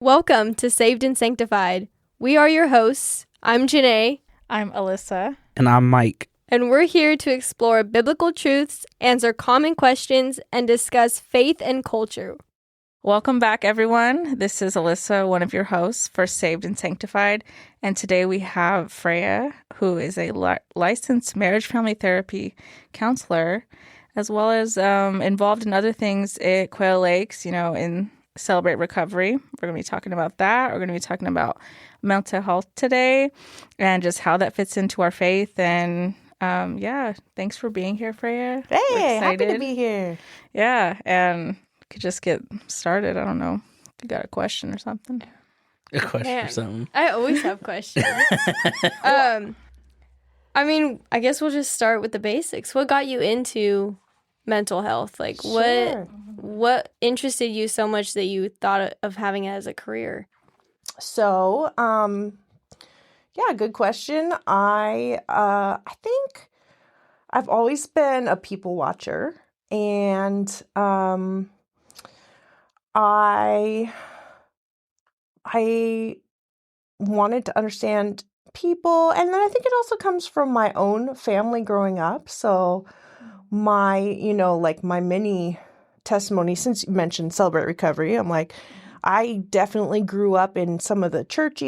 Welcome to Saved and Sanctified. We are your hosts. I'm Janae. I'm Alyssa. And I'm Mike. And we're here to explore biblical truths, answer common questions, and discuss faith and culture. Welcome back, everyone. This is Alyssa, one of your hosts for Saved and Sanctified. And today we have Freya, who is a licensed marriage family therapy counselor, as well as involved in other things at Quail Lakes, in Celebrate Recovery. We're going to be talking about that. We're going to be talking about mental health today and just how that fits into our faith. And thanks for being here, Freya. Hey, happy to be here. Yeah, and could just get started. I don't know if you got a question or something. A question or something. I always have questions. I guess we'll just start with the basics. What got you into mental health? Sure. What interested you so much that you thought of having it as a career? So, good question. I think I've always been a people watcher, and I wanted to understand people, and then I think it also comes from my own family growing up. So my mini testimony, since you mentioned Celebrate Recovery, I'm like, I definitely grew up in some of the church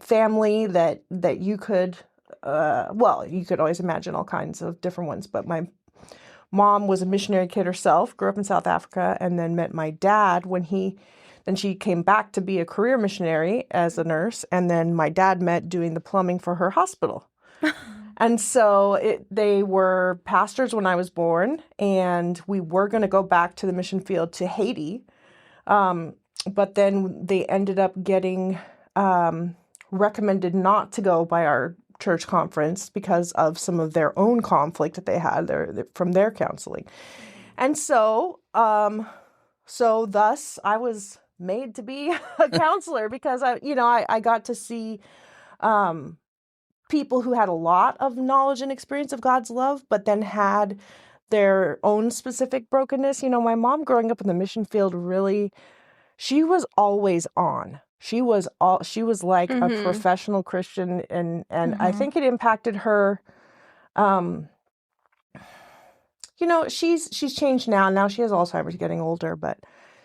family that you could, you could always imagine all kinds of different ones. But my mom was a missionary kid herself, grew up in South Africa, and then met my dad then she came back to be a career missionary as a nurse. And then my dad met doing the plumbing for her hospital. And so they were pastors when I was born, and we were going to go back to the mission field to Haiti. But then they ended up getting recommended not to go by our church conference because of some of their own conflict that they had from their counseling. And so, thus I was made to be a counselor because I got to see people who had a lot of knowledge and experience of God's love, but then had their own specific brokenness. My mom growing up in the mission field, really, she was always on. She was like a professional Christian, and I think it impacted her. She's changed now. Now she has Alzheimer's, getting older, but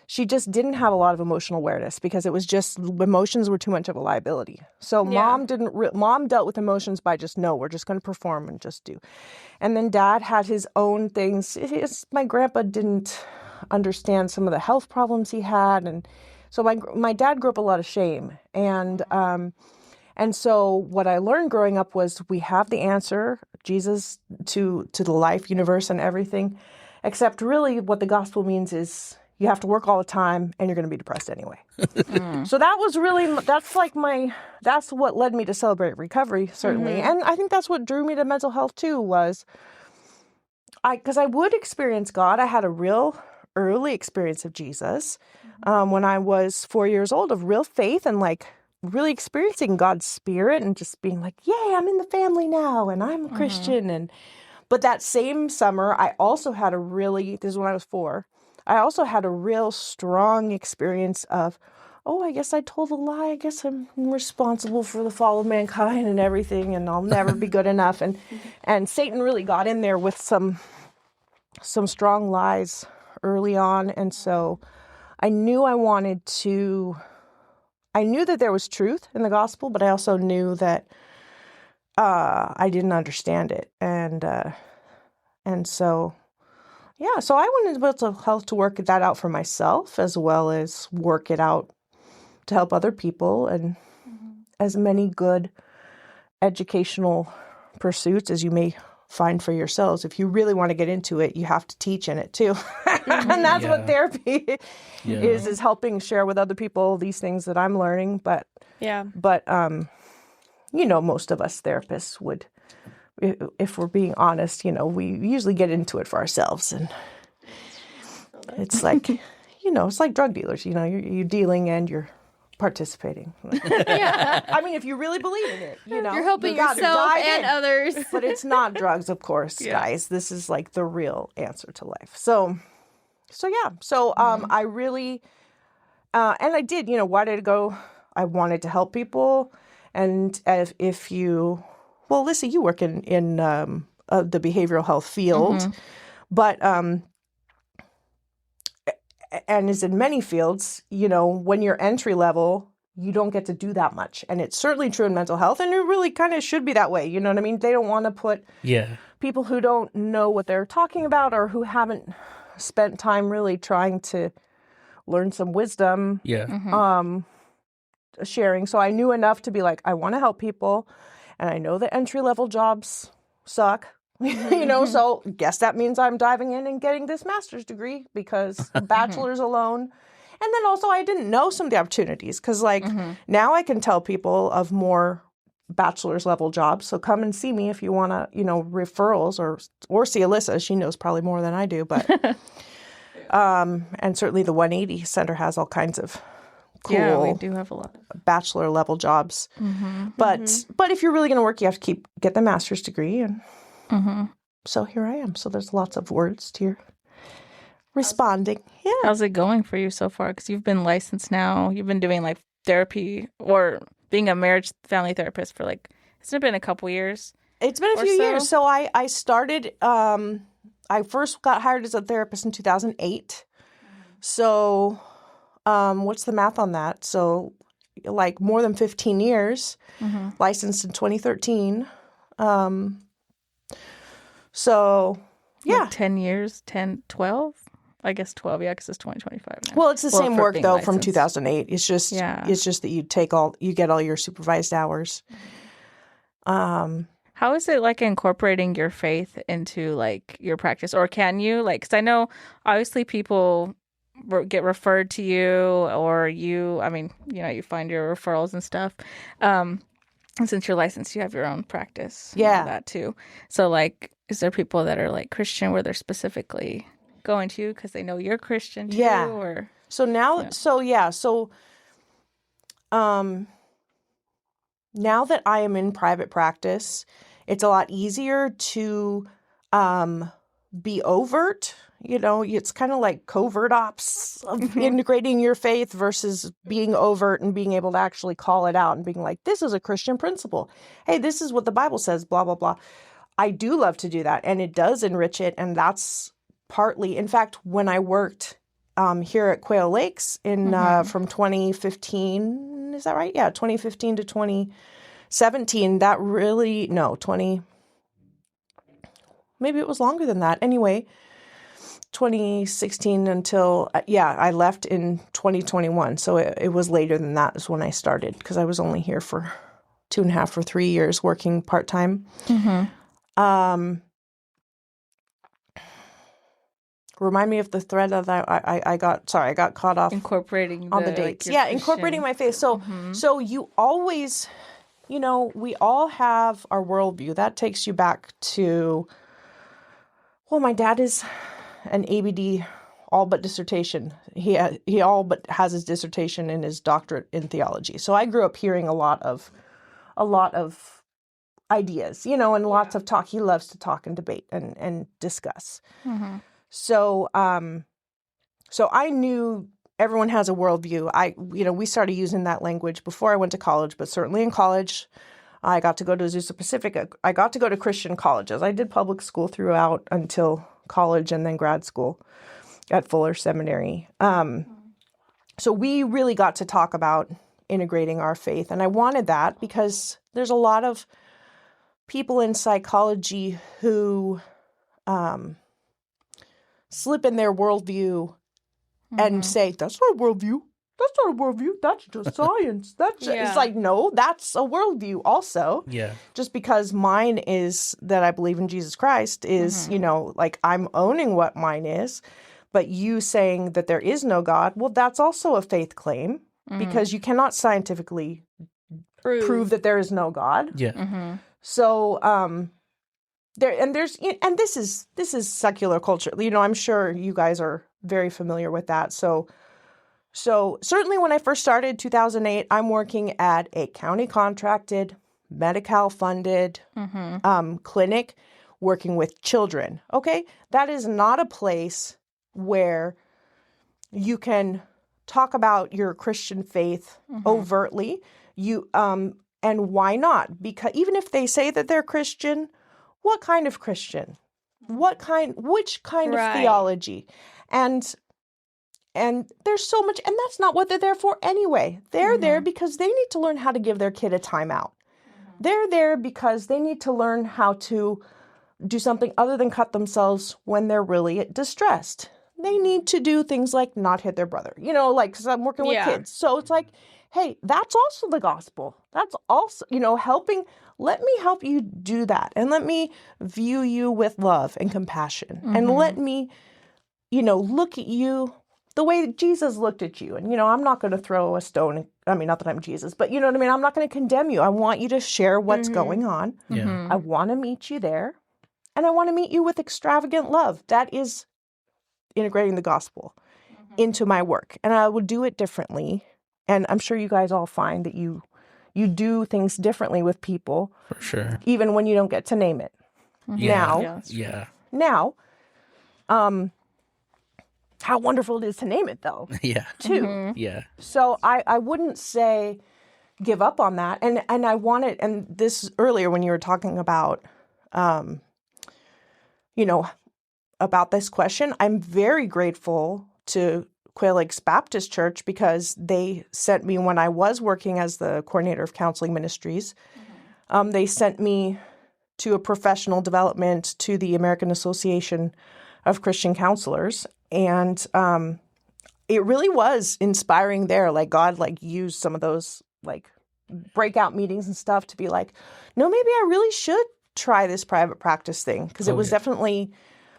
she just didn't have a lot of emotional awareness because it was just emotions were too much of a liability. So mom dealt with emotions by just, no, we're just going to perform and just do. And then dad had his own things. My grandpa didn't understand some of the health problems he had. And so my dad grew up a lot of shame. And so what I learned growing up was we have the answer, Jesus, to the life, universe, and everything, except really what the gospel means is you have to work all the time and you're going to be depressed anyway. So that was really, that's what led me to Celebrate Recovery, certainly. And I think that's what drew me to mental health too, was because I would experience God. I had a real early experience of Jesus when I was 4 years old, of real faith and really experiencing God's spirit and just being like, yay, I'm in the family now and I'm a Christian. But that same summer, I also had this is when I was 4, I also had a real strong experience of, I guess I told a lie. I guess I'm responsible for the fall of mankind and everything, and I'll never be good enough. And Satan really got in there with some strong lies early on. And so I knew I knew that there was truth in the gospel, but I also knew that I didn't understand it. So I went into mental health to work that out for myself, as well as work it out to help other people, and as many good educational pursuits as you may find for yourselves. If you really want to get into it, you have to teach in it too. And that's what therapy is helping share with other people these things that I'm learning. But most of us therapists would, if we're being honest, we usually get into it for ourselves. And it's like, it's like drug dealers, you're dealing and you're participating. I mean, if you really believe in it, you're helping yourself and others. But it's not drugs, of course, guys. This is like the real answer to life. So I really I did, why did I go? I wanted to help people. And if you, well, Lisa, you work in the behavioral health field, but, and as in many fields, when you're entry level, you don't get to do that much. And it's certainly true in mental health. And it really kind of should be that way. You know what I mean? They don't want to put people who don't know what they're talking about or who haven't spent time really trying to learn some wisdom. Sharing. So I knew enough to be like, I want to help people. And I know that entry level jobs suck. So guess that means I'm diving in and getting this master's degree because bachelor's alone. And then also I didn't know some of the opportunities because now I can tell people of more bachelor's level jobs. So come and see me if you want to, referrals or see Alyssa. She knows probably more than I do, but, and certainly the 180 Center has all kinds of cool. We do have a lot of bachelor level jobs. But if you're really going to work, you have to get the master's degree. And so here I am. So there's lots of words to your responding. Yeah. How's it going for you so far? Because you've been licensed now. You've been doing like therapy or being a marriage family therapist for hasn't it been a couple years? It's been a few years. So I started, I first got hired as a therapist in 2008. So what's the math on that? So more than 15 years, licensed in 2013. So yeah. 10 years, 12? I guess 12, because it's 2025 now. Well, it's the same work though licensed. From 2008. It's just that you get all your supervised hours. How is it incorporating your faith into your practice, or can you because I know obviously people get referred to you, or you find your referrals and stuff. And since you're licensed, you have your own practice. Yeah, that too. So is there people that are Christian where they're specifically going to you because they know you're Christian too? Yeah. Or so now, now that I am in private practice, it's a lot easier to be overt. It's kind of like covert ops of integrating your faith versus being overt and being able to actually call it out and being like, this is a Christian principle. Hey, this is what the Bible says, blah, blah, blah. I do love to do that, and it does enrich it, and that's partly, in fact, when I worked here at Quail Lakes from 2015, is that right? Yeah, 2015 to 2017, maybe it was longer than that. Anyway, 2016 until, I left in 2021. So it was later than that is when I started because I was only here for 2.5 or 3 years working part-time. Remind me of the thread of that. I got caught off incorporating on the dates. Incorporating my faith. So you always, we all have our worldview. That takes you back to, well, my dad is an ABD all but dissertation. He all but has his dissertation and his doctorate in theology. So I grew up hearing a lot of ideas, and lots of talk. He loves to talk and debate and discuss. So I knew everyone has a worldview. We started using that language before I went to college, but certainly in college, I got to go to Azusa Pacific. I got to go to Christian colleges. I did public school throughout until college and then grad school at Fuller Seminary. So we really got to talk about integrating our faith. And I wanted that because there's a lot of people in psychology who slip in their worldview and say, that's not a worldview. That's not a worldview. That's just science. It's like, no, that's a worldview also. Yeah. Just because mine is that I believe in Jesus Christ is, I'm owning what mine is. But you saying that there is no God, well, that's also a faith claim because you cannot scientifically prove that there is no God. Yeah. So, this is secular culture. I'm sure you guys are very familiar with that. So certainly when I first started 2008, I'm working at a county contracted, Medi-Cal funded clinic working with children. Okay. That is not a place where you can talk about your Christian faith overtly. You and why not? Because even if they say that they're Christian, what kind of Christian? Which kind of theology? And there's so much, and that's not what they're there for anyway. They're there because they need to learn how to give their kid a timeout. They're there because they need to learn how to do something other than cut themselves when they're really distressed. They need to do things like not hit their brother, because I'm working with kids. So it's like, hey, that's also the gospel. That's also, helping. Let me help you do that. And let me view you with love and compassion. And let me, look at you the way that Jesus looked at you. And, I'm not going to throw a stone. Not that I'm Jesus, but you know what I mean? I'm not going to condemn you. I want you to share what's going on. Yeah. I want to meet you there. And I want to meet you with extravagant love. That is integrating the gospel into my work. And I would do it differently. And I'm sure you guys all find that you do things differently with people. For sure. Even when you don't get to name it. Yeah. Now, how wonderful it is to name it, though. Yeah. Too. Yeah. So I wouldn't say give up on that. And I wanted, and this earlier when you were talking about, about this question, I'm very grateful to Quail Lakes Baptist Church because they sent me when I was working as the coordinator of counseling ministries. They sent me to a professional development to the American Association of Christian Counselors. And it really was inspiring there. Like God used some of those breakout meetings and stuff to be like, no, maybe I really should try this private practice thing. Because it was definitely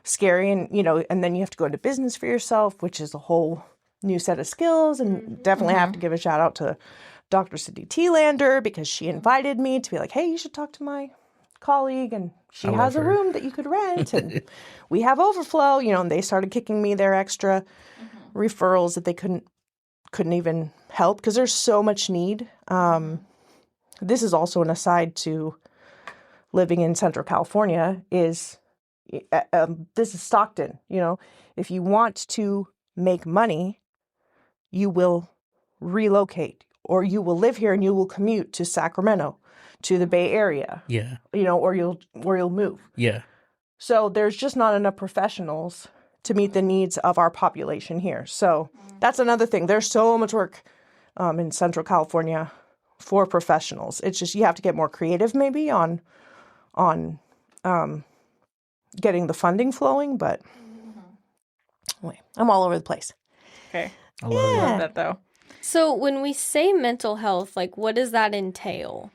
scary. And, and then you have to go into business for yourself, which is a whole new set of skills. And definitely have to give a shout out to Dr. Cindy Thielander because she invited me to be like, hey, you should talk to my colleague and she has a room that you could rent and we have overflow, and they started kicking me their extra referrals that they couldn't even help because there's so much need. This is also an aside to living in Central California is this is Stockton. If you want to make money, you will relocate or you will live here and you will commute to Sacramento, to the Bay Area. Yeah. Or you'll move. Yeah. So there's just not enough professionals to meet the needs of our population here. So that's another thing. There's so much work in Central California for professionals. It's just you have to get more creative maybe on getting the funding flowing. But anyway, I'm all over the place. Okay. I love that though. So when we say mental health, what does that entail?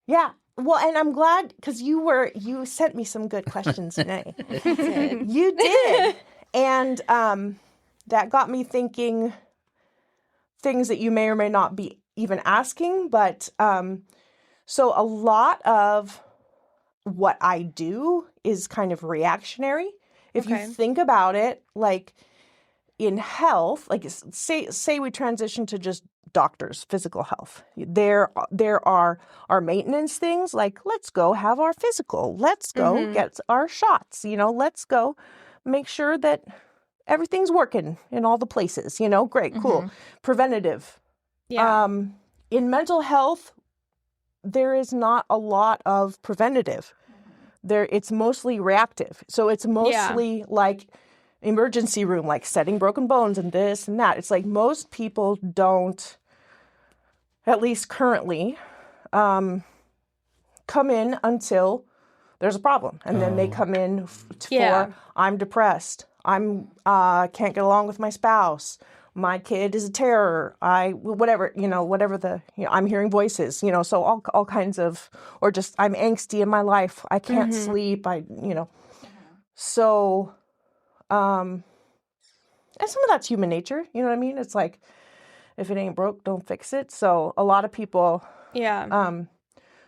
Yeah. Well, and I'm glad because you sent me some good questions today. You did. And that got me thinking things that you may or may not be even asking. But so a lot of what I do is kind of reactionary. If you think about it, in health, say we transition to just doctors, physical health. There are our maintenance things let's go have our physical. Let's go get our shots. Let's go make sure that everything's working in all the places. Great, cool. Preventative. Yeah. In mental health, there is not a lot of preventative. It's mostly reactive. So it's mostly emergency room, setting broken bones and this and that. It's most people don't, at least currently, come in until there's a problem. And then they come in for, I'm depressed. I'm can't get along with my spouse. My kid is a terror. Whatever I'm hearing voices, so all kinds of, or just I'm angsty in my life. I can't sleep. So, and some of that's human nature. You know what I mean? It's if it ain't broke, don't fix it. So a lot of people, so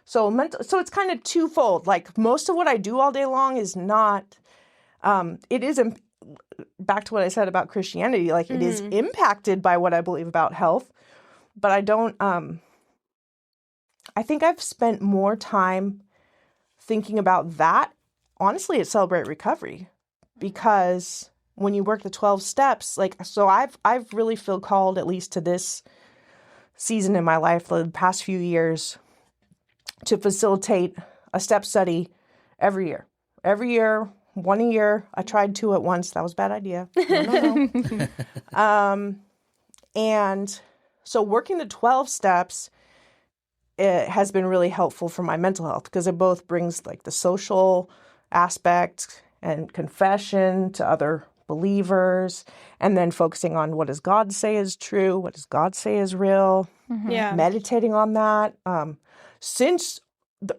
it's kind of twofold. Most of what I do all day long is not, it is, back to what I said about Christianity, it is impacted by what I believe about health, but I don't, I think I've spent more time thinking about that, honestly, at Celebrate Recovery, because when you work the 12 steps, like, so I've really feel called, at least to this season in my life, the past few years, to facilitate a step study every year. Every year, one a year. I tried 2 at once. That was a bad idea. No. And so working the 12 steps, it has been really helpful for my mental health because it both brings like the social aspect and confession to other believers, and then focusing on what does God say is true, what does God say is real, Yeah. meditating on that. Since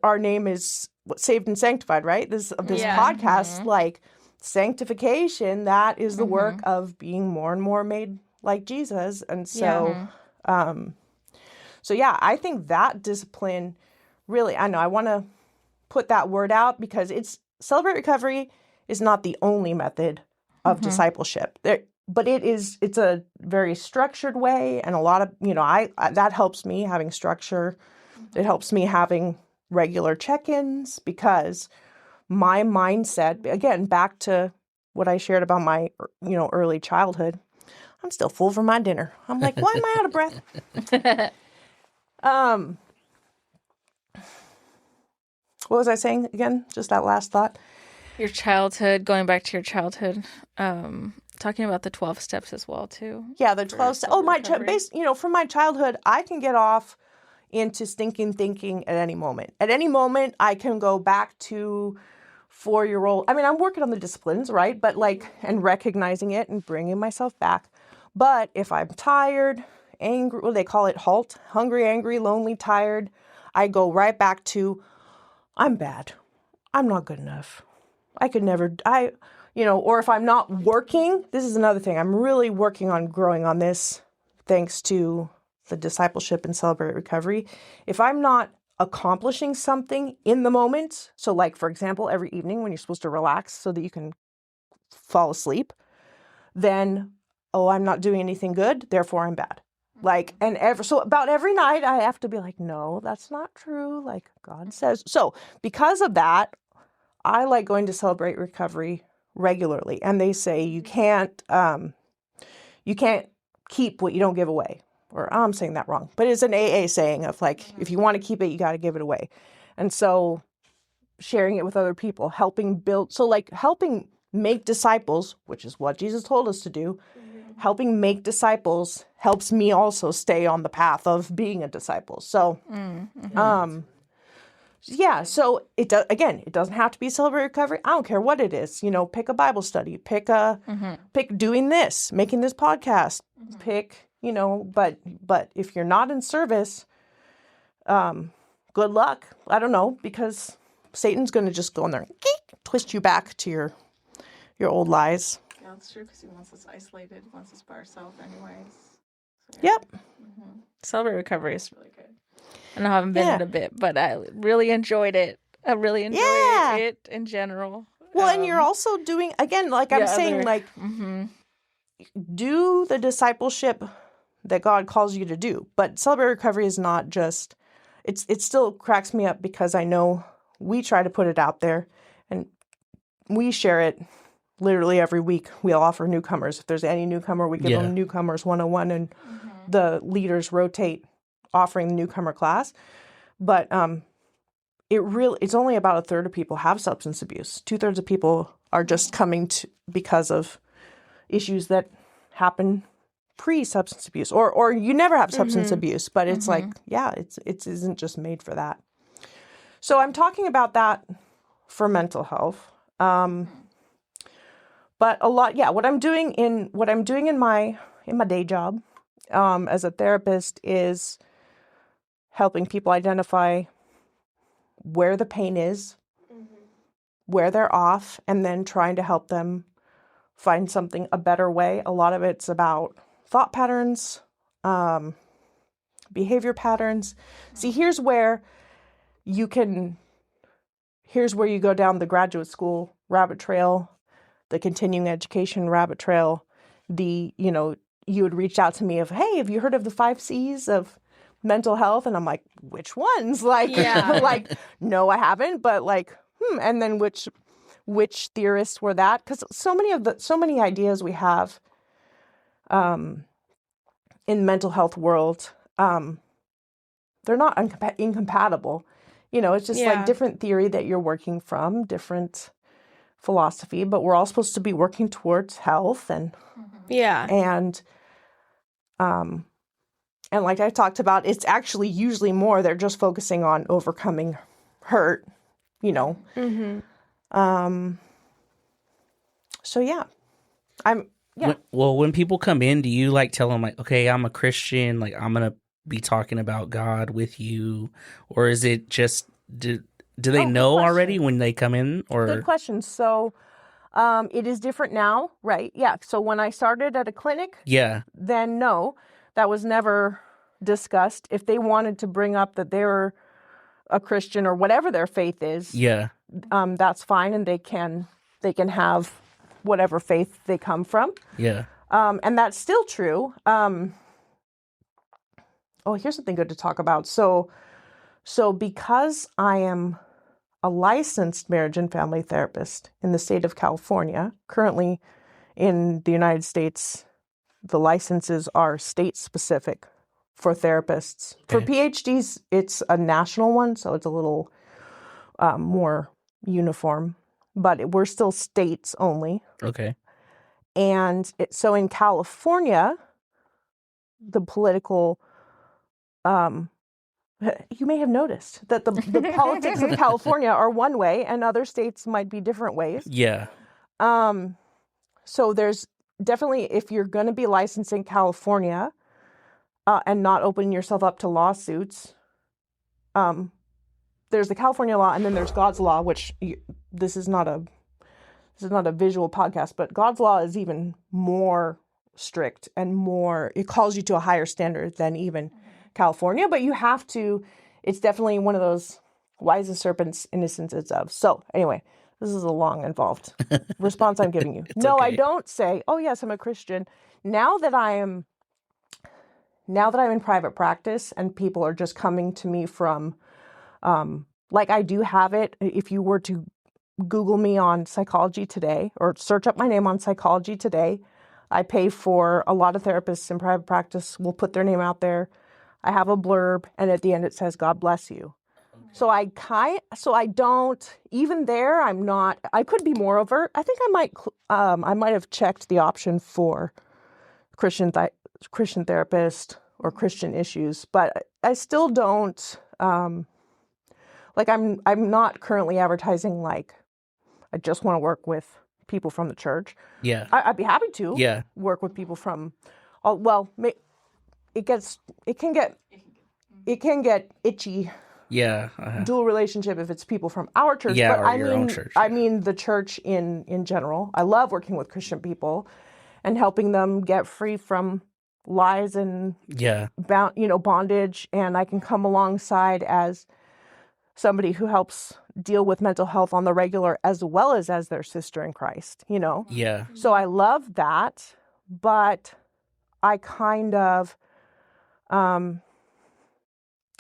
our name is Saved and Sanctified, right? This Yeah. podcast, like sanctification, that is the work of being more and more made like Jesus. And so, so yeah, I think that discipline really, I know I want to put that word out because Celebrate Recovery is not the only method of discipleship. But it's a very structured way, and a lot of, I that helps me having structure. It helps me having regular check-ins because my mindset, again, back to what I shared about my, early childhood, I'm still full for my dinner. I'm like, why am I out of breath? What was I saying again? Just that last thought. Your childhood, going back to your childhood, talking about the 12 steps as well, too. Yeah, the 12 steps. Oh, from my childhood, I can get off into stinking thinking at any moment. At any moment, I can go back to 4-year-old. I mean, I'm working on the disciplines, right? But and recognizing it and bringing myself back. But if I'm tired, angry, they call it HALT, hungry, angry, lonely, tired, I go right back to, I'm bad. I'm not good enough. I could never, or if I'm not working, this is another thing. I'm really working on growing on this thanks to the discipleship and Celebrate Recovery. If I'm not accomplishing something in the moment, so like, for example, every evening when you're supposed to relax so that you can fall asleep, then, I'm not doing anything good, therefore I'm bad. So about every night I have to be like, no, that's not true. Like God says. So because of that, I like going to Celebrate Recovery regularly. And they say you can't keep what you don't give away. Or I'm saying that wrong, but it's an AA saying of like, if you want to keep it, you got to give it away. And so sharing it with other people, helping make disciples, which is what Jesus told us to do. Helping make disciples helps me also stay on the path of being a disciple. So, so it doesn't have to be Celebrate Recovery. I don't care what it is. Pick a Bible study, pick doing this, making this podcast, pick, but if you're not in service, good luck. I don't know, because Satan's going to just go in there and twist you back to your old lies. Yeah, that's true, because he wants us isolated, he wants us by ourselves anyways. So, Yep. Celebrate Recovery is really good. I know I haven't been in a bit, but I really enjoyed it. I really enjoyed it in general. Well, and you're also doing, again, like I'm saying, do the discipleship that God calls you to do. But Celebrate Recovery is not just, it still cracks me up because I know we try to put it out there and we share it literally every week. We'll offer newcomers. If there's any newcomer, we give them Newcomers 101, and the leaders rotate offering the newcomer class. But it's only about 1/3 of people have substance abuse. 2/3 of people are just coming because of issues that happen pre-substance abuse, or you never have substance abuse, but it's it isn't just made for that. So I'm talking about that for mental health. But a lot, what I'm doing in my day job as a therapist is helping people identify where the pain is, where they're off, and then trying to help them find a better way. A lot of it's about thought patterns, behavior patterns. See, here's where you go down the graduate school rabbit trail, the continuing education rabbit trail. You would reach out to me of, hey, have you heard of the 5 C's of mental health? And I'm like, which ones? No, I haven't, but and then which which theorists were that, because so many ideas we have in mental health world, they're not incompatible. It's just like different theory that you're working from, different philosophy, but we're all supposed to be working towards health and and like I talked about, it's actually usually more they're just focusing on overcoming hurt, So When people come in, do you like tell them like, okay, I'm a Christian, like I'm gonna be talking about God with you, or is it just do they know already when they come in? Or good question. So it is different now, right? Yeah. So when I started at a clinic, then no, that was never discussed. If they wanted to bring up that they're a Christian or whatever their faith is, that's fine, and they can have whatever faith they come from. And that's still true. Here's something good to talk about. So because I am a licensed marriage and family therapist in the state of California, currently in the United States, the licenses are state specific for therapists. For PhDs, it's a national one, so it's a little more uniform, but we're still states only. And so in California, the political, you may have noticed that the politics of California are one way and other states might be different ways. So there's definitely, if you're going to be licensed in California and not opening yourself up to lawsuits, there's the California law, and then there's God's law, which this is not a visual podcast, but God's law is even more strict and more, it calls you to a higher standard than even California, but you have to, it's definitely one of those wise as serpents, innocent as doves. So anyway, this is a long, involved response I'm giving you. I don't say, oh yes, I'm a Christian. Now that I'm in private practice and people are just coming to me from, like I do have it, if you were to Google me on Psychology Today or search up my name on Psychology Today, I pay for a lot of therapists in private practice will put their name out there. I have a blurb, and at the end it says, God bless you. So I don't, even there, I'm not, I could be more overt. I think I might have checked the option for Christian therapist or Christian issues, but I still don't, I'm not currently advertising like, I just want to work with people from the church. I'd be happy to work with people from, it can get itchy. Dual relationship if it's people from our church. But I mean the church in general. I love working with Christian people and helping them get free from lies and bondage. And I can come alongside as somebody who helps deal with mental health on the regular as well as their sister in Christ, So I love that, but I kind of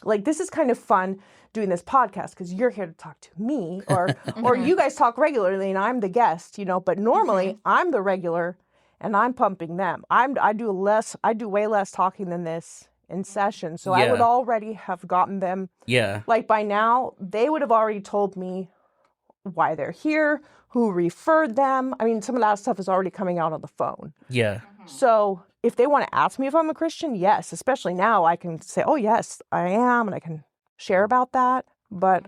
this is kind of fun doing this podcast because you're here to talk to me or you guys talk regularly and I'm the guest, but normally I'm the regular and I'm pumping them. I do way less talking than this in session. So I would already have gotten them. Like by now they would have already told me why they're here, who referred them. I mean, some of that stuff is already coming out on the phone. So if they want to ask me if I'm a Christian, yes, especially now I can say, oh yes, I am. And I can share about that. But,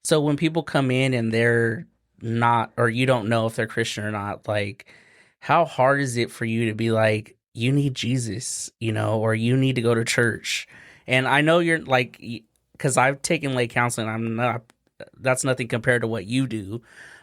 so when people come in and they're not, or you don't know if they're Christian or not, like how hard is it for you to be like, you need Jesus, or you need to go to church? And I know you're like, because I've taken lay counseling, that's nothing compared to what you do.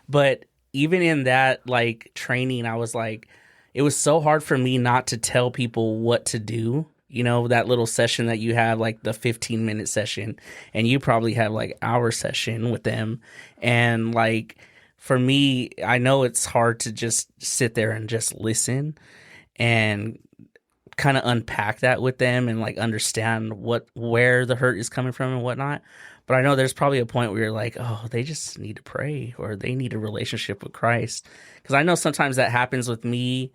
But even in that like training, I was like, it was so hard for me not to tell people what to do. That little session that you have, like the 15-minute session, and you probably have like hour session with them. And like, for me, I know it's hard to just sit there and just listen and kind of unpack that with them and like understand where the hurt is coming from and whatnot. But I know there's probably a point where you're like, oh, they just need to pray or they need a relationship with Christ. Because I know sometimes that happens with me.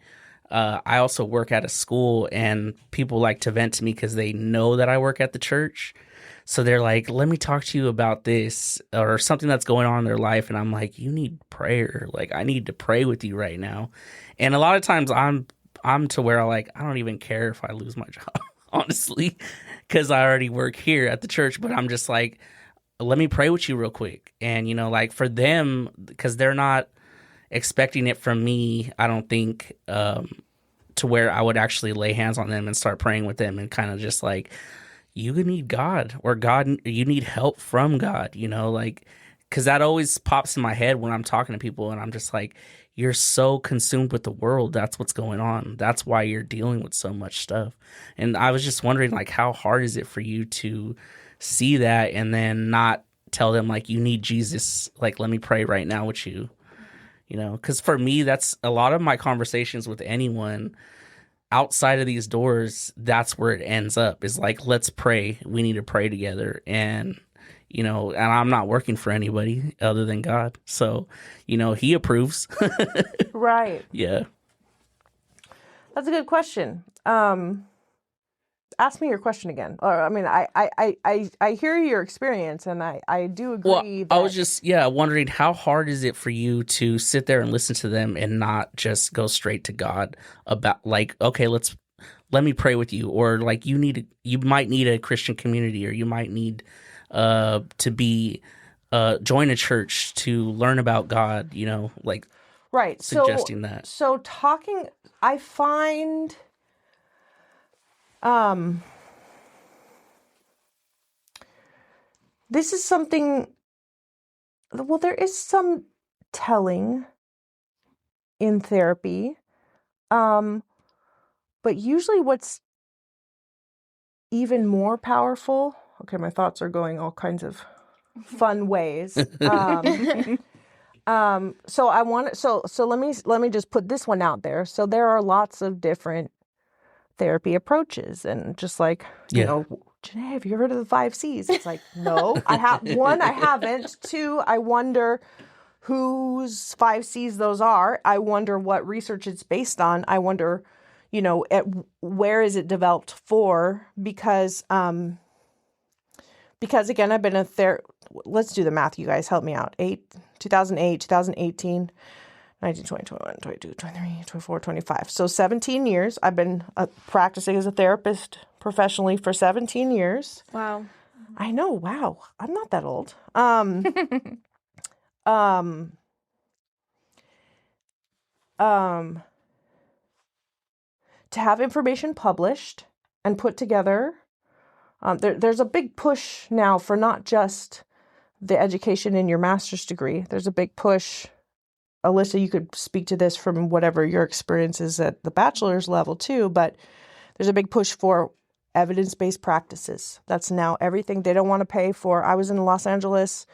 I also work at a school, and people like to vent to me because they know that I work at the church. So they're like, let me talk to you about this or something that's going on in their life. And I'm like, you need prayer. Like, I need to pray with you right now. And a lot of times I'm to where I don't even care if I lose my job, honestly, because I already work here at the church. But I'm just like, let me pray with you real quick. And, like for them, because they're not expecting it from me, I don't think, to where I would actually lay hands on them and start praying with them and kind of just like, you need God, or you need help from God, because that always pops in my head when I'm talking to people, and I'm just like, you're so consumed with the world. That's what's going on. That's why you're dealing with so much stuff. And I was just wondering, like, how hard is it for you to see that and then not tell them, like, you need Jesus, like, let me pray right now with you, because for me, that's a lot of my conversations with anyone outside of these doors. That's where it ends up, is like, let's pray. We need to pray together. And and I'm not working for anybody other than God. So, he approves. Right. Yeah. That's a good question. Ask me your question again. Or, I mean, I hear your experience, and I do agree. Well, that... I was just, wondering, how hard is it for you to sit there and listen to them and not just go straight to God about, like, okay, let me pray with you, or like you might need a Christian community, or you might need to be join a church to learn about God, like, right, suggesting that. So talking, I find this is something, well, there is some telling in therapy, but usually what's even more powerful, okay, my thoughts are going all kinds of fun ways. So I want so let me just put this one out there. So there are lots of different therapy approaches, and just like, Janae, have you heard of the 5 C's? It's like, no, I haven't. 2, I wonder whose 5 C's those are. I wonder what research it's based on. I wonder, where is it developed for? Because again, I've been let's do the math, you guys, help me out. 2008, 2018, 19, 20, 21, 22, 23, 24, 25. So 17 years. I've been practicing as a therapist professionally for 17 years. Wow. I know. Wow. I'm not that old. To have information published and put together, there's a big push now for not just the education in your master's degree. There's a big push. Alyssa, you could speak to this from whatever your experience is at the bachelor's level too, but there's a big push for evidence-based practices. That's now everything. They don't want to pay for. I was in Los Angeles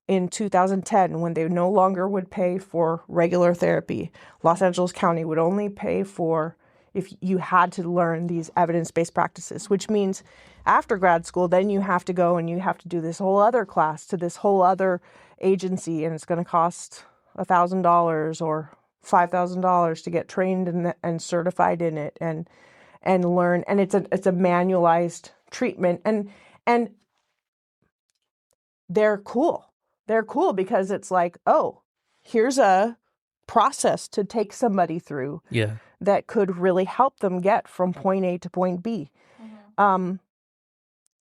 in 2010 when they no longer would pay for regular therapy. Los Angeles County would only pay for if you had to learn these evidence-based practices, which means after grad school, then you have to go and you have to do this whole other class to this whole other agency, and it's going to cost $1,000 or $5,000 to get trained and certified in it and learn. And it's a manualized treatment, and they're cool. They're cool because it's like, oh, here's a process to take somebody through that could really help them get from point A to point B. Mm-hmm.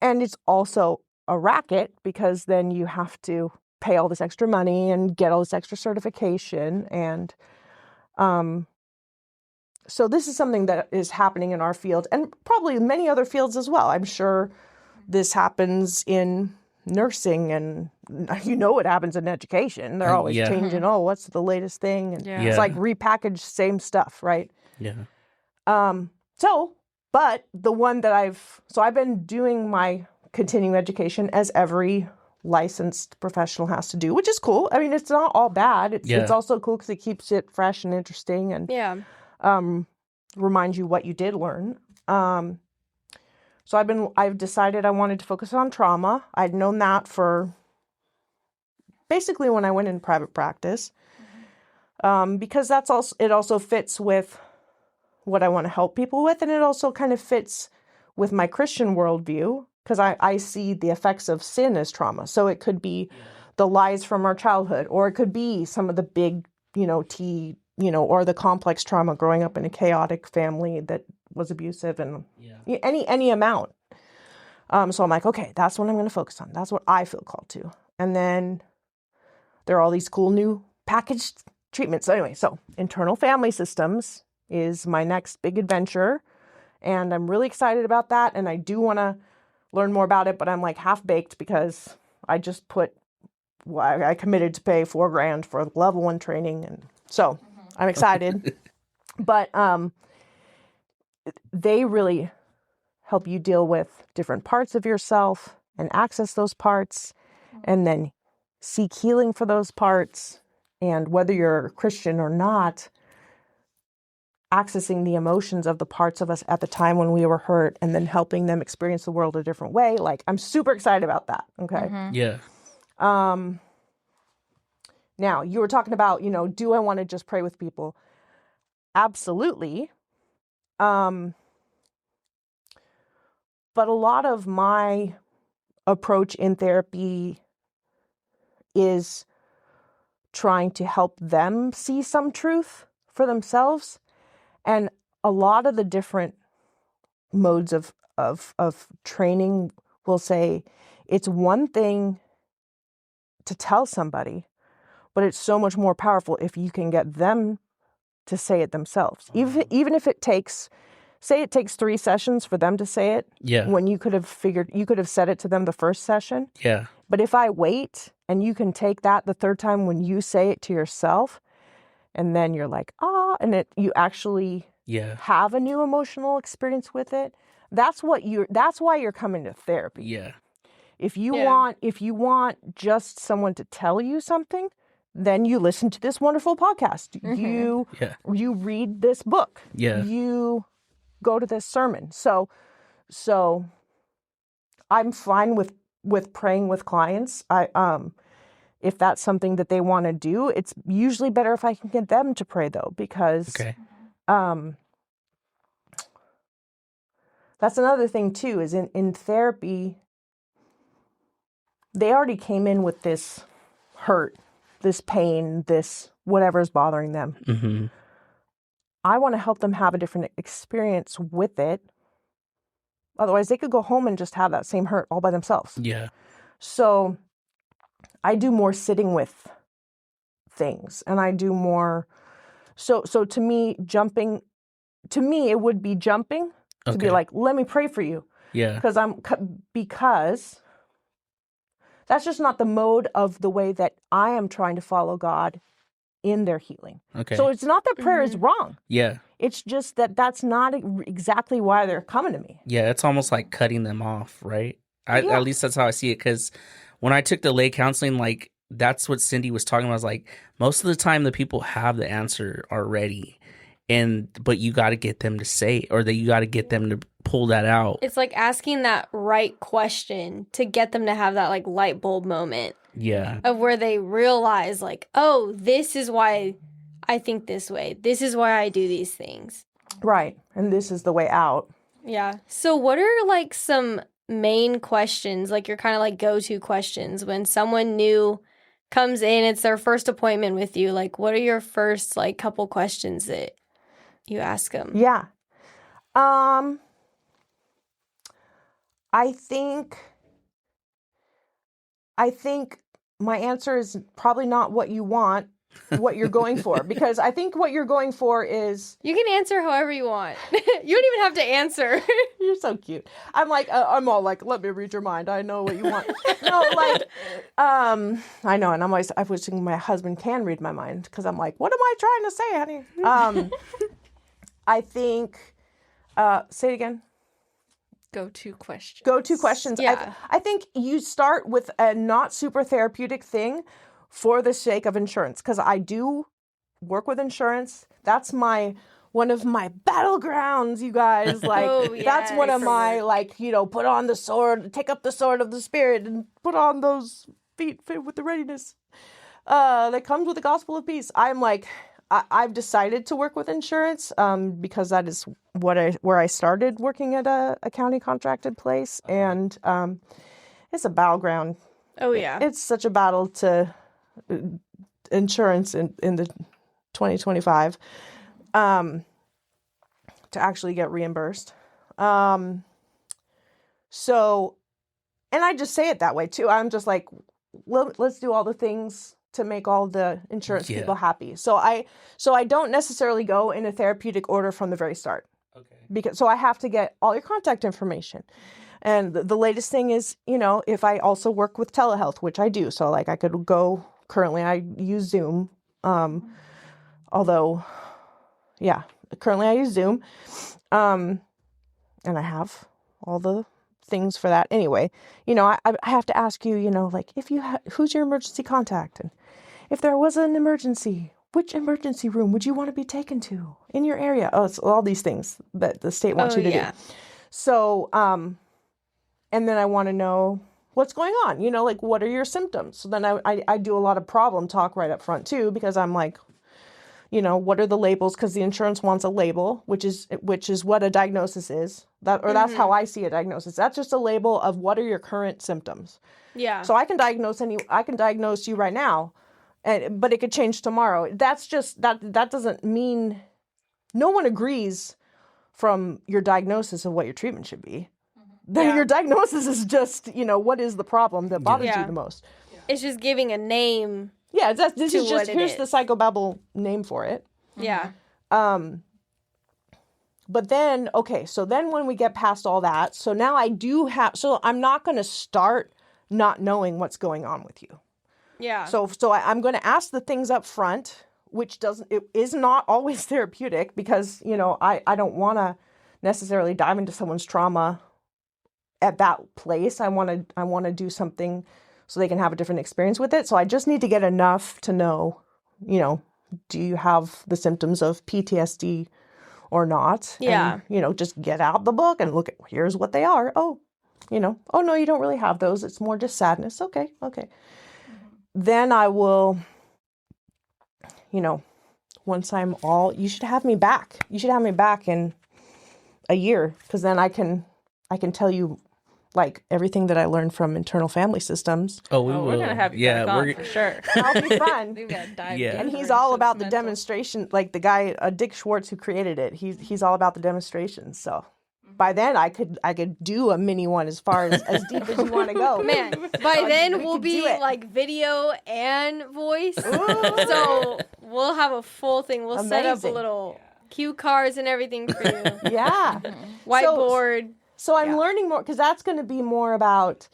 And it's also a racket because then you have to pay all this extra money and get all this extra certification. And so this is something that is happening in our field and probably in many other fields as well. I'm sure this happens in nursing, and it happens in education. They're always changing, what's the latest thing? And it's like repackaged same stuff, right? Yeah. But the one that I've been doing my continuing education as every licensed professional has to do, which is cool. I mean, it's not all bad. It's also cool because it keeps it fresh and interesting and reminds you what you did learn. So I've decided I wanted to focus on trauma. I'd known that for basically when I went in private practice, because it also fits with what I want to help people with, and it also kind of fits with my Christian worldview, because I see the effects of sin as trauma. So it could be the lies from our childhood, or it could be some of the big, or the complex trauma growing up in a chaotic family that was abusive, and any amount. So I'm like, okay, that's what I'm going to focus on. That's what I feel called to. And then there are all these cool new packaged treatments. So anyway, so internal family systems is my next big adventure. And I'm really excited about that. And I do want to learn more about it, but I'm like half baked because I just I committed to pay $4,000 for the level 1 training. And so I'm excited, but, they really help you deal with different parts of yourself and access those parts, and then seek healing for those parts. And whether you're a Christian or not, accessing the emotions of the parts of us at the time when we were hurt, and then helping them experience the world a different way. Like, I'm super excited about that. Okay. Yeah. Now, you were talking about, do I want to just pray with people? Absolutely. But a lot of my approach in therapy is trying to help them see some truth for themselves. And a lot of the different modes of training will say it's one thing to tell somebody, but it's so much more powerful if you can get them to say it themselves. Even if it takes 3 sessions for them to say it, when you could have said it to them the first session. Yeah. But if I wait and you can take that the third time when you say it to yourself, and then you're like, and you actually have a new emotional experience with it. That's why you're coming to therapy. Yeah. If you want just someone to tell you something, then you listen to this wonderful podcast. Mm-hmm. You read this book. Yeah. You go to this sermon. So I'm fine with praying with clients. If that's something that they want to do, it's usually better if I can get them to pray, though, because that's another thing too, is in therapy, they already came in with this hurt, this pain, this whatever's bothering them. Mm-hmm. I want to help them have a different experience with it. Otherwise, they could go home and just have that same hurt all by themselves. Yeah. So I do more sitting with things, and I do more. So to me, it would be jumping to be like, let me pray for you. Yeah. Because that's just not the mode of the way that I am trying to follow God in their healing. Okay. So it's not that prayer is wrong. Yeah. It's just that that's not exactly why they're coming to me. Yeah, it's almost like cutting them off, right? At least that's how I see it, because when I took the lay counseling, like, that's what Cindy was talking about. I was like, most of the time the people have the answer already, but you got to get them to say it, or that you got to get them to pull that out. It's like asking that right question to get them to have that like light bulb moment. Yeah. Of where they realize like, oh, this is why I think this way. This is why I do these things. Right. And this is the way out. Yeah. So what are like some main questions, like your kind of like go-to questions when someone new comes in, it's their first appointment with you? Like, what are your first like couple questions that you ask them? Yeah. I think my answer is probably not what you want, what you're going for, because I think what you're going for is... You can answer however you want. You don't even have to answer. You're so cute. I'm all like, let me read your mind. I know what you want. No, like, I know. And I'm wishing my husband can read my mind, because I'm like, what am I trying to say, honey? I think, say it again. Go-to questions. Go-to questions. Yeah. I think you start with a not super therapeutic thing for the sake of insurance, because I do work with insurance. That's my one of my battlegrounds, you guys. Like, Oh, that's one of yes. my, like, put on the sword, take up the sword of the Spirit, and put on those feet fit with the readiness that comes with the gospel of peace. I'm like, I've decided to work with insurance because that is where I started working at a county contracted place. And it's a battleground. Oh, yeah. It's such a battle to insurance in the 2025 to actually get reimbursed. So, and I just say it that way too. I'm just like, let's do all the things to make all the insurance people happy. So I don't necessarily go in a therapeutic order from the very start. Okay. So I have to get all your contact information. And the latest thing is, if I also work with telehealth, which I do. So like I could go, currently I use Zoom. Currently I use Zoom. And I have all the things for that. Anyway, I have to ask you, like if you who's your emergency contact? And if there was an emergency, which emergency room would you want to be taken to in your area? Oh, it's all these things that the state wants you to do. So, and then I want to know what's going on, like what are your symptoms? So then I do a lot of problem talk right up front too, because I'm like, what are the labels? Because the insurance wants a label, which is what a diagnosis is. That's how I see a diagnosis. That's just a label of what are your current symptoms. Yeah. So I can diagnose you right now, but it could change tomorrow. That's just that doesn't mean no one agrees from your diagnosis of what your treatment should be. Then your diagnosis is just, what is the problem that bothers you the most. It's just giving a name. Yeah, here's the psychobabble name for it. Yeah. But then, okay, so then when we get past all that, so now I'm not going to start not knowing what's going on with you. Yeah. So I'm going to ask the things up front, it is not always therapeutic because, I don't want to necessarily dive into someone's trauma at that place. I want to do something so they can have a different experience with it. So I just need to get enough to know, do you have the symptoms of PTSD or not? Yeah. And, just get out the book and look at, here's what they are. Oh, oh no, you don't really have those. It's more just sadness. Okay. Then I will, once you should have me back. You should have me back in a year because then I can tell you like everything that I learned from internal family systems. Oh, we're gonna have you back on for sure. That'll be fun. We've got to dive Yeah. And deeper he's into all about its the mental. demonstration, like the guy Dick Schwartz who created it. He's all about the demonstrations. So by then I could do a mini one as far as deep as you want to go. Man, by then we'll could be do it. like video and voice. So we'll have a full thing. We'll set up a Amazing. little cue cards and everything for you. Yeah. Whiteboard. So I'm learning more because that's going to be more about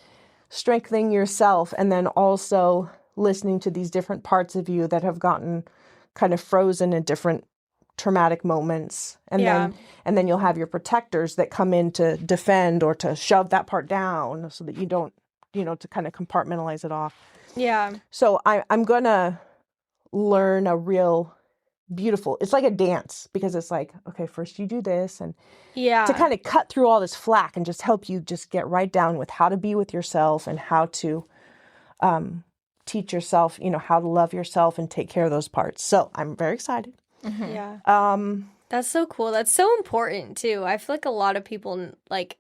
strengthening yourself and then also listening to these different parts of you that have gotten kind of frozen in different traumatic moments. And then you'll have your protectors that come in to defend or to shove that part down so that you don't, to kind of compartmentalize it off. Yeah. So I'm going to learn a real beautiful, it's like a dance because it's like, okay, first you do this and to kind of cut through all this flack and just help you just get right down with how to be with yourself and how to teach yourself, how to love yourself and take care of those parts. So I'm very excited. Mm-hmm. Yeah. That's so cool. That's so important too. I feel like a lot of people like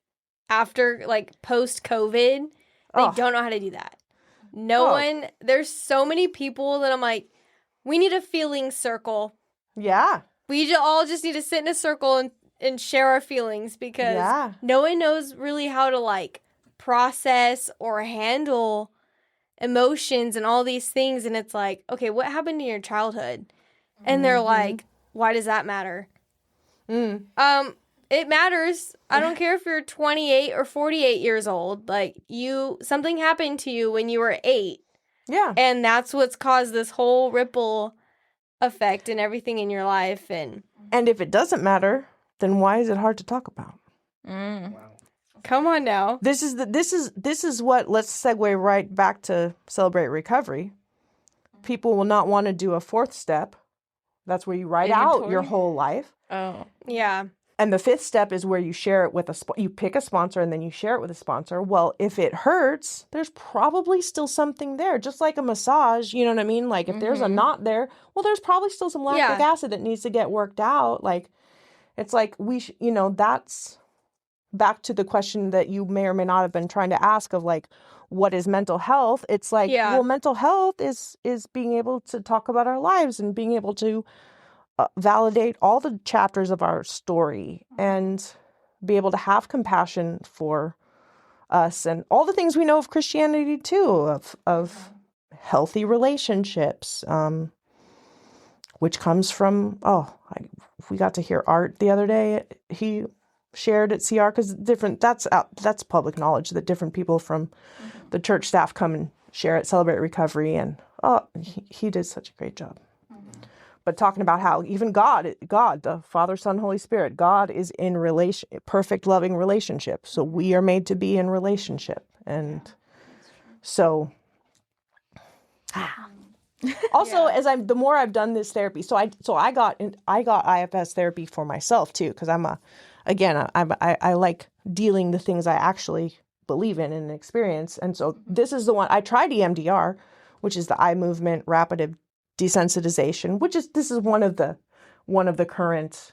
after like post COVID, they don't know how to do that. There's so many people that I'm like, we need a feeling circle. Yeah. We all just need to sit in a circle and share our feelings because no one knows really how to like process or handle emotions and all these things. And it's like, okay, what happened in your childhood? And they're like, why does that matter? It matters. I don't care if you're 28 or 48 years old. Like something happened to you when you were 8. Yeah. And that's what's caused this whole ripple effect in everything in your life. And if it doesn't matter, then why is it hard to talk about? Come on now. This is what, let's segue right back to Celebrate Recovery. People will not want to do a fourth step. That's where you write out your whole life. Oh. Yeah. And the fifth step is where you share it with you pick a sponsor and then you share it with a sponsor. Well, if it hurts, there's probably still something there. Just like a massage, you know what I mean? Like if there's a knot there, well, there's probably still some lactic acid that needs to get worked out. Like it's like that's back to the question that you may or may not have been trying to ask of like, what is mental health? It's like, well, mental health is being able to talk about our lives and being able to validate all the chapters of our story and be able to have compassion for us and all the things we know of Christianity too, of healthy relationships, which comes from, we got to hear Art the other day. He shared at CR because that's public knowledge that different people from the church staff come and share at Celebrate Recovery, and he did such a great job. But talking about how even God, the Father, Son, Holy Spirit, God is in perfect loving relationship. So we are made to be in relationship. And so also the more I've done this therapy, so I got IFS therapy for myself too, because I like dealing the things I actually believe in and experience. And so this is the one I tried EMDR, which is the eye movement rapid desensitization, this is one of the current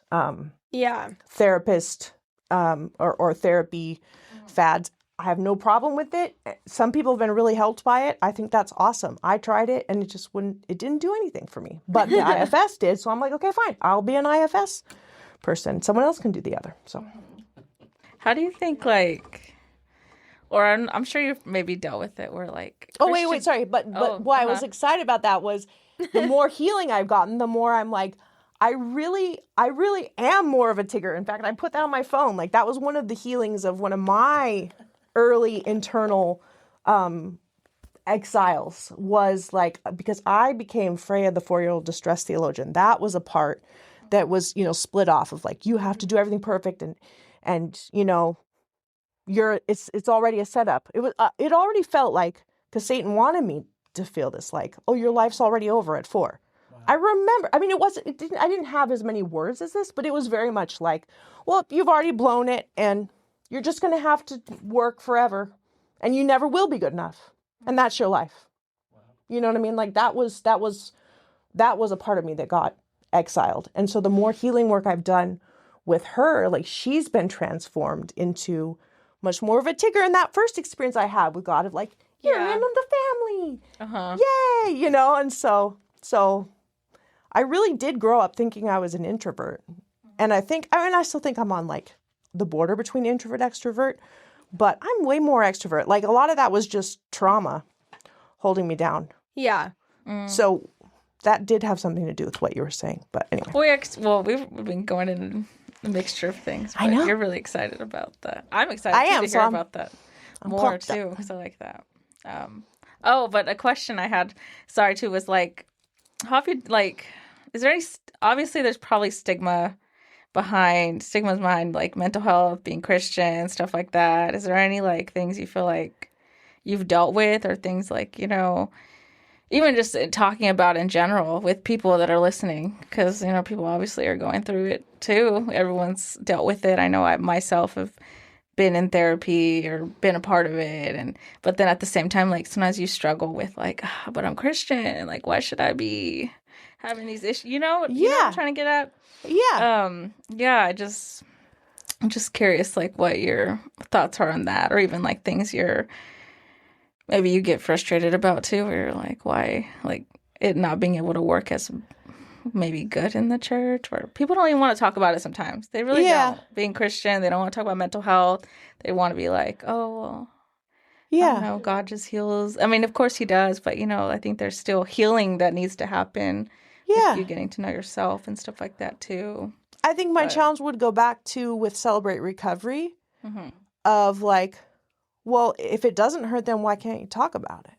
therapist or therapy fads. I have no problem with it. Some people have been really helped by it. I think that's awesome. I tried it and it didn't do anything for me, but the IFS did. So I'm like, okay, fine. I'll be an IFS person. Someone else can do the other. So how do you think or I'm sure you've maybe dealt with it where like wait, sorry. But why I was excited about that was the more healing I've gotten, the more I'm like, I really am more of a Tigger. In fact, I put that on my phone. Like that was one of the healings of one of my early internal exiles was like, because I became Freya, the 4-year-old distressed theologian. That was a part that was, split off of like, you have to do everything perfect and it's already a setup. It already felt like, because Satan wanted me to feel this like, oh, your life's already over at 4. Wow. I remember, I didn't have as many words as this, but it was very much like, well, you've already blown it and you're just going to have to work forever and you never will be good enough. And that's your life. Wow. You know what I mean? Like that was a part of me that got exiled. And so the more healing work I've done with her, like she's been transformed into much more of a Tigger. And that first experience I had with God of like, you're in the family. Yay, and so I really did grow up thinking I was an introvert. And I still think I'm on like the border between introvert, extrovert, but I'm way more extrovert. Like a lot of that was just trauma holding me down. Yeah. So that did have something to do with what you were saying. But anyway. We've been going in a mixture of things. But I know. You're really excited about that. I'm excited to hear about that more too, because I like that. But a question I had, was like, how have you, like, is there any, obviously there's probably stigmas behind like mental health, being Christian, stuff like that. Is there any like things you feel like you've dealt with or things like, even just talking about in general with people that are listening? Because, people obviously are going through it too. Everyone's dealt with it. I know I myself have been in therapy or been a part of it, but then at the same time, like sometimes you struggle with like, but I'm Christian, like why should I be having these issues? You know what I'm trying to get at? I'm just curious like what your thoughts are on that, or even like things maybe you get frustrated about too, where you're like, why, like it not being able to work as maybe good in the church, or people don't even want to talk about it sometimes. They really don't. Being Christian, they don't want to talk about mental health. They want to be like, oh, well, I don't know, God just heals. I mean, of course he does, but, I think there's still healing that needs to happen. With you getting to know yourself and stuff like that too. I think my challenge would go back to with Celebrate Recovery of like, well, if it doesn't hurt, then why can't you talk about it?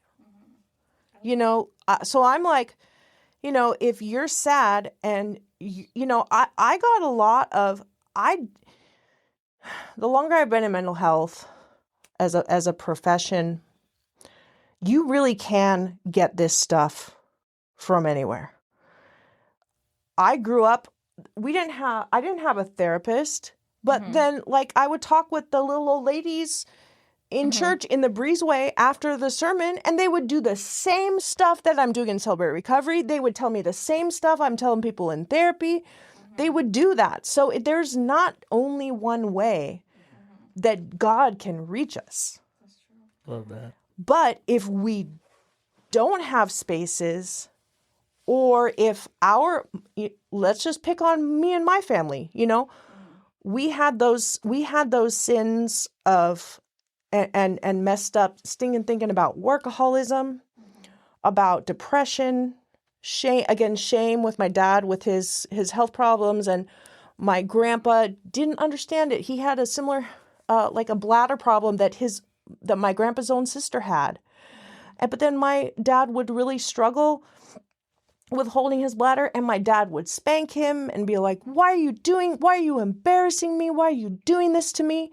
So I'm like, if you're sad and, I got a lot of, the longer I've been in mental health as a profession, you really can get this stuff from anywhere. I grew up I didn't have a therapist, but then like I would talk with the little old ladies in church in the breezeway after the sermon, and they would do the same stuff that I'm doing in Celebrate Recovery. They would tell me the same stuff I'm telling people in therapy. They would do that. So there's not only one way that God can reach us. Love that. But if we don't have spaces, or if let's just pick on me and my family, we had those sins of and messed up thinking about workaholism, about depression, shame with my dad with his health problems, and my grandpa didn't understand it. He had a similar like a bladder problem that my grandpa's own sister had. But then my dad would really struggle with holding his bladder, and my dad would spank him and be like, why are you embarrassing me? Why are you doing this to me?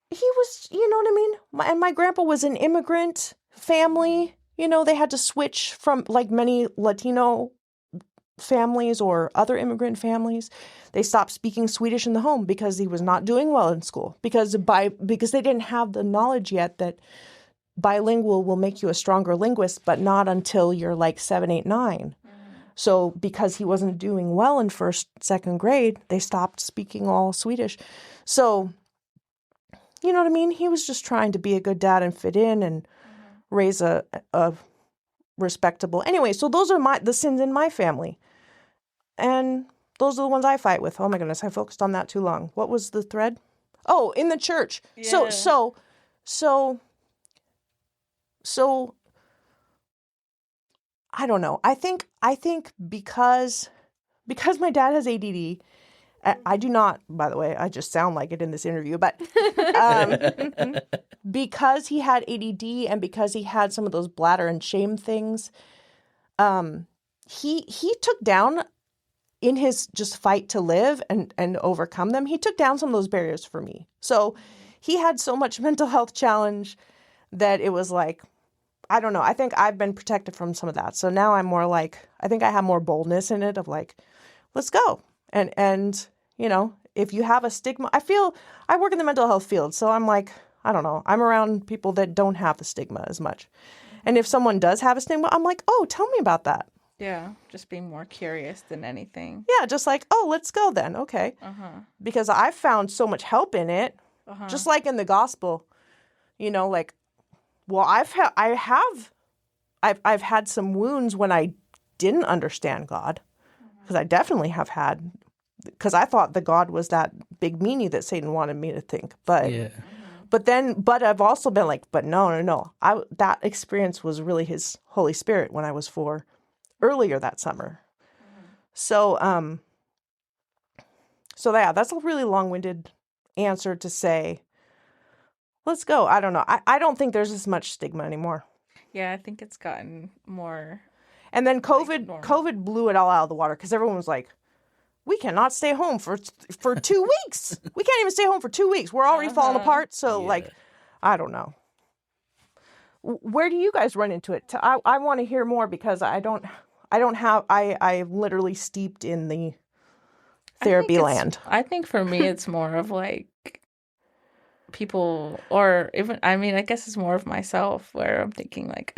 He was, you know what I mean? And my grandpa was an immigrant family. They had to switch from, like many Latino families or other immigrant families. They stopped speaking Swedish in the home because he was not doing well in school, because they didn't have the knowledge yet that bilingual will make you a stronger linguist, but not until you're like 7, 8, 9. So because he wasn't doing well in first, second grade, they stopped speaking all Swedish. So, you know what I mean? He was just trying to be a good dad and fit in and raise a respectable. Anyway, so those are the sins in my family. And those are the ones I fight with. Oh my goodness, I focused on that too long. What was the thread? Oh, in the church. Yeah. So I don't know. I think because my dad has ADD, I do not, by the way, I just sound like it in this interview, but because he had ADD and because he had some of those bladder and shame things, he took down, in his just fight to live and overcome them, he took down some of those barriers for me. So he had so much mental health challenge that it was like, I don't know. I think I've been protected from some of that. So now I'm more like, I think I have more boldness in it of like, let's go. And if you have a stigma, I work in the mental health field. So I'm like, I don't know. I'm around people that don't have the stigma as much. And if someone does have a stigma, I'm like, oh, tell me about that. Yeah, just being more curious than anything. Yeah, just like, oh, let's go then. Okay. Because I've found so much help in it. Just like in the gospel, like, well, I've had some wounds when I didn't understand God, because I definitely have had, because I thought that God was that big meanie that Satan wanted me to think. But but I've also been like, but no. That experience was really his Holy Spirit when I was 4 earlier that summer. So yeah, that's a really long-winded answer to say, let's go. I don't know. I don't think there's as much stigma anymore. Yeah, I think it's gotten more. And then COVID blew it all out of the water, because everyone was like, we cannot stay home for 2 weeks. We can't even stay home for 2 weeks. We're already falling apart. So like, I don't know. Where do you guys run into it? I want to hear more, because I'm literally steeped in the therapy land. I think for me, it's more of like people, or even, I mean, I guess it's more of myself, where I'm thinking like,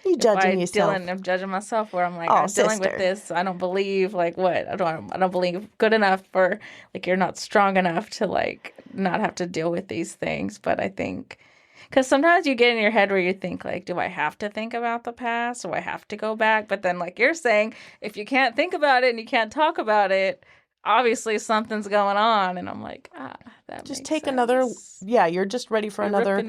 you judging yourself. I'm judging myself, where I'm like, I'm dealing with this. I don't believe, like, what? I don't believe good enough, or like, you're not strong enough to like not have to deal with these things. But I think, because sometimes you get in your head where you think like, do I have to think about the past? Do I have to go back? But then, like you're saying, if you can't think about it and you can't talk about it, obviously something's going on. And I'm like, that just makes take sense. another. Yeah, you're just ready for another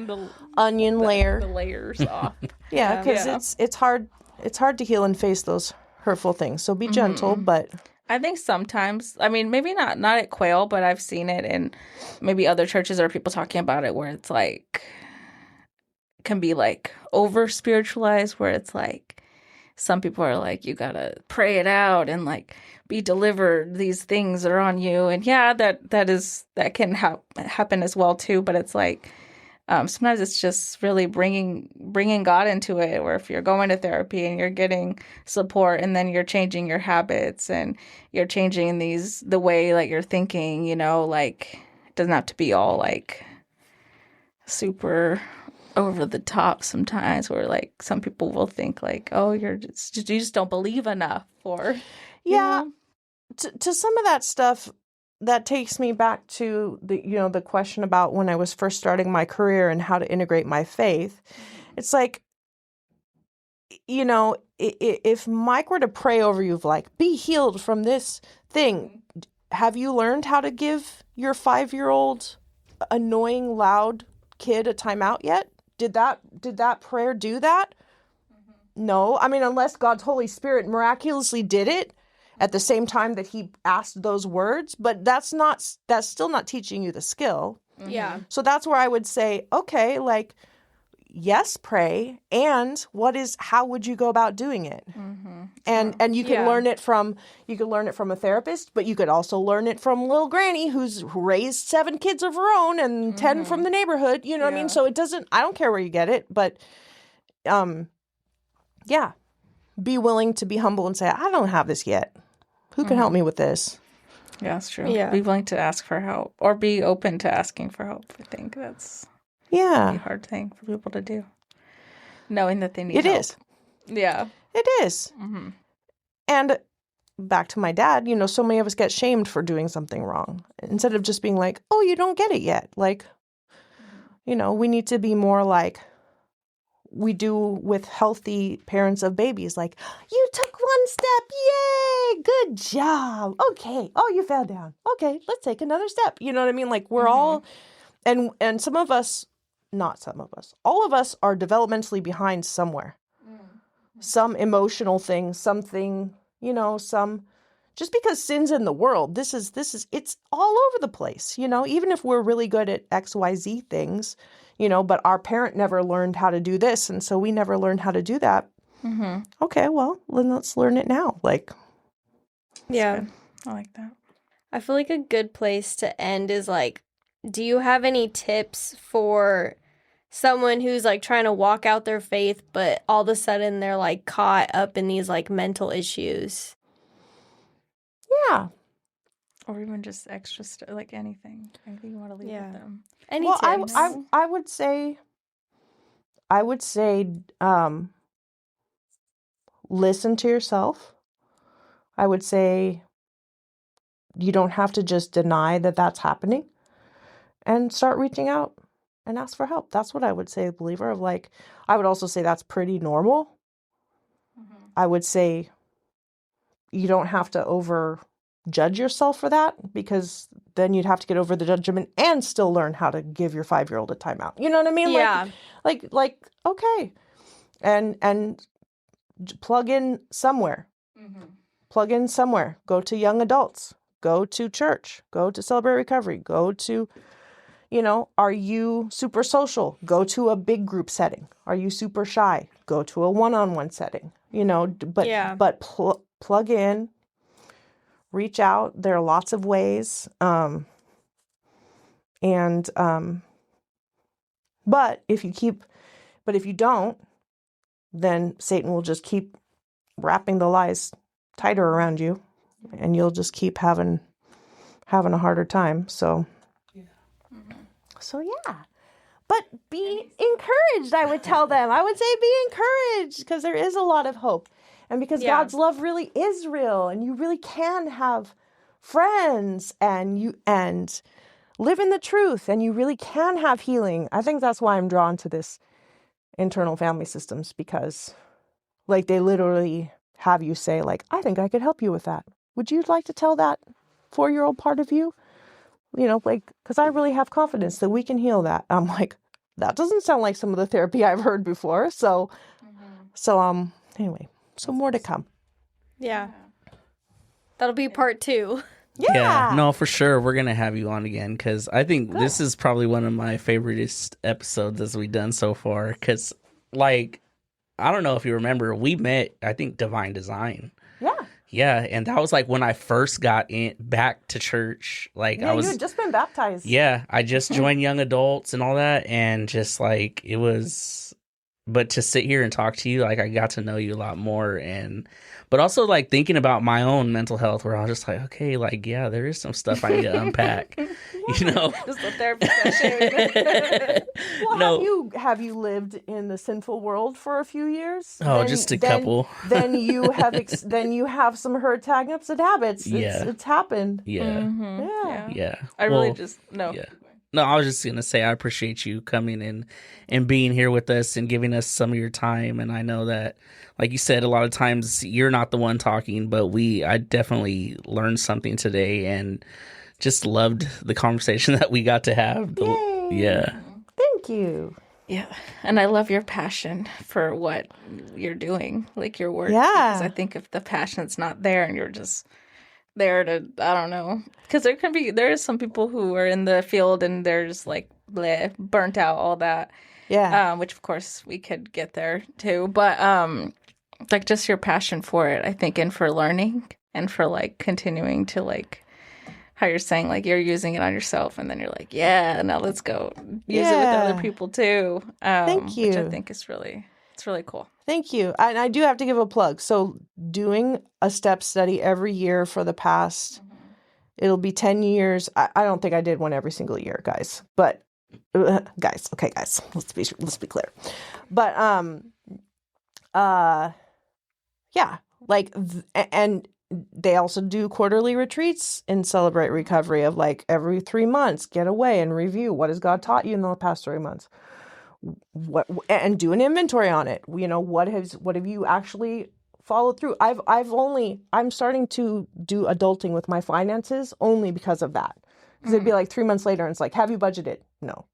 onion layer. The layers off. Yeah, because it's hard. It's hard to heal and face those hurtful things. So be gentle, but I think sometimes, I mean, maybe not at Quail, but I've seen it in maybe other churches or people talking about it, where it's like, can be like over spiritualized, where it's like some people are like, you gotta pray it out and like be delivered, these things are on you. And yeah, that can happen as well too. But it's like, Sometimes it's just really bringing God into it, where if you're going to therapy and you're getting support and then you're changing your habits and you're changing the way like you're thinking, like it doesn't have to be all like super over the top sometimes, where like some people will think like, oh, you just don't believe enough, or yeah. To some of that stuff, that takes me back to the question about when I was first starting my career and how to integrate my faith. It's like, if Mike were to pray over you of like, be healed from this thing, have you learned how to give your 5-year-old annoying loud kid a timeout yet? Did that prayer do that? No. I mean, unless God's Holy Spirit miraculously did it at the same time that he asked those words, but that's still not teaching you the skill. Yeah. So that's where I would say, okay, like, yes, pray. And how would you go about doing it? And you can learn it from a therapist, but you could also learn it from little granny who raised 7 kids of her own and 10 from the neighborhood. You know what I mean? So I don't care where you get it, but, yeah, be willing to be humble and say, I don't have this yet. Who can help me with this? Yeah, that's true. Yeah. Be willing to ask for help, or be open to asking for help. I think that's a hard thing for people to do, knowing that they need help. It is. Yeah. It is. And back to my dad, so many of us get shamed for doing something wrong. Instead of just being like, oh, you don't get it yet. Like, we need to be more like we do with healthy parents of babies. Like, you took one step. Yay. Good job. Okay. Oh, you fell down. Okay. Let's take another step. You know what I mean? Like, we're all, and some of us, not some of us, all of us are developmentally behind somewhere. Some emotional thing, something, just because sin's in the world, this is, it's all over the place, even if we're really good at XYZ things, but our parent never learned how to do this. And so we never learned how to do that. Okay, well, then let's learn it now. Like, yeah, I like that. I feel like a good place to end is like, do you have any tips for someone who's like trying to walk out their faith, but all of a sudden they're like caught up in these like mental issues? Yeah. Or even just extra like anything you want to leave with them. Any well, tips? I would say, listen to yourself. I would say you don't have to just deny that that's happening, and start reaching out and ask for help. That's what I would say, believer. Of like, I would also say that's pretty normal. I would say you don't have to over judge yourself for that, because then you'd have to get over the judgment and still learn how to give your 5-year-old a timeout. You know what I mean? Yeah. Like okay. And plug in somewhere. Plug in somewhere. Go to young adults. Go to church. Go to Celebrate Recovery. Go to, are you super social? Go to a big group setting. Are you super shy? Go to a one-on-one setting. But plug in. Reach out. There are lots of ways. But if you don't, then Satan will just keep wrapping the lies tighter around you, and you'll just keep having a harder time. So, yeah. But be encouraged, I would tell them. I would say be encouraged, because there is a lot of hope. And because God's love really is real, and you really can have friends and live in the truth, and you really can have healing. I think that's why I'm drawn to this internal family systems, because like they literally have you say like, I think I could help you with that. Would you like to tell that 4-year-old part of you? Because I really have confidence that we can heal that. I'm like, that doesn't sound like some of the therapy I've heard before. So anyway. So more to come. Yeah. That'll be part 2. Yeah. No, for sure. We're going to have you on again, because I think this is probably one of my favoriteest episodes as we've done so far. Because, like, I don't know if you remember, we met, I think, Divine Design. Yeah. Yeah, and that was like when I first got back to church. Like Yeah, I was, you had just been baptized. yeah, I just joined young adults and all that, and just like it was. But to sit here and talk to you, like I got to know you a lot more, but also like thinking about my own mental health, where I was just like, okay, like yeah, there is some stuff I need to unpack, you know. Just a therapy session. Well, No. have you lived in the sinful world for a few years? Oh, just a couple. Then you have some hurt opposite habits. Yeah. It's happened. Yeah, Yeah. yeah. I really Well, just no. yeah. No, I was just gonna say I appreciate you coming in and being here with us and giving us some of your time. And I know that, like you said, a lot of times you're not the one talking, but I definitely learned something today and just loved the conversation that we got to have. Yay. Yeah. Thank you. Yeah, and I love your passion for what you're doing, like your work. Yeah. Because I think if the passion's not there and you're just there to, I don't know, because there is some people who are in the field and they're just like bleh, burnt out, all that. Yeah. Which of course we could get there too, but like just your passion for it, I think, and for learning and for like continuing to like how you're saying like you're using it on yourself and then you're like, yeah, now let's go use it with other people too. Thank you. Which I think is it's really cool. Thank you. And I do have to give a plug. So doing a step study every year for the past, it'll be 10 years. I don't think I did one every single year, guys. But guys, let's be clear. But yeah, like and they also do quarterly retreats in Celebrate Recovery of like every 3 months, get away and review what has God taught you in the past 3 months. And do an inventory on it. You know, what have you actually followed through? I'm starting to do adulting with my finances only because of that. Because it'd be like 3 months later and it's like, have you budgeted? No.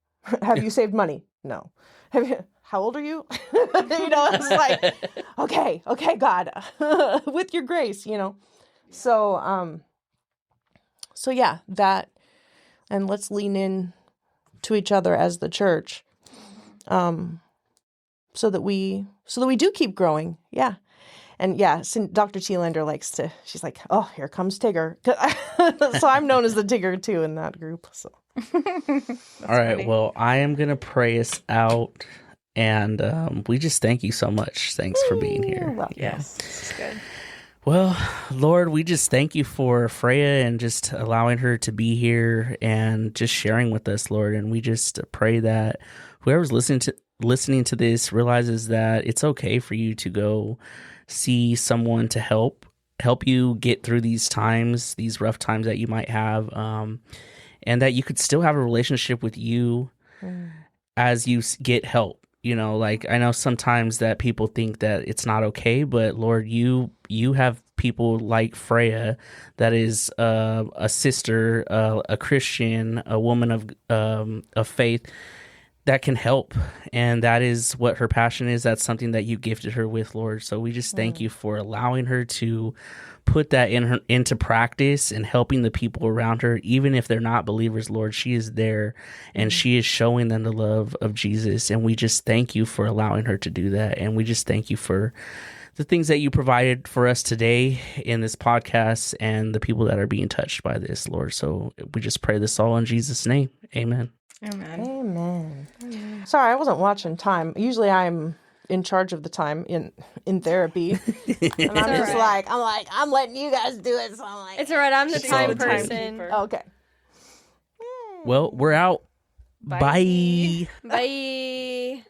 Have you saved money? No. How old are you? You know, it's like, okay, God, with your grace, you know. So yeah, that, and let's lean in to each other as the church, so that we do keep growing. Yeah. And yeah, Dr. Thielander she's like, oh, here comes Tigger. So I'm known as the Tigger too in that group. So. All right. funny. Well, I am going to pray us out. And we just thank you so much. Thanks for being here. Well, Yes, this is good. Well, Lord, we just thank you for Freya and just allowing her to be here and just sharing with us, Lord. And we just pray that whoever's listening to this realizes that it's okay for you to go see someone to help you get through these times, these rough times that you might have, and that you could still have a relationship with you as you get help. You know, like I know sometimes that people think that it's not okay, but Lord, you have people like Freya that is a sister, a Christian, a woman of faith that can help. And that is what her passion is. That's something that you gifted her with, Lord. So we just thank you for allowing her to put that into practice and helping the people around her, even if they're not believers, Lord. She is there and she is showing them the love of Jesus. And we just thank you for allowing her to do that. And we just thank you for the things that you provided for us today in this podcast and the people that are being touched by this, Lord. So we just pray this all in Jesus' name. Amen. Amen. Amen. Sorry, I wasn't watching time. Usually I'm in charge of the time in therapy. And I'm just right. I'm letting you guys do it. So I'm like, It's all right. I'm the It's all time the person. timekeeper. okay. Well, we're out. Bye. Bye.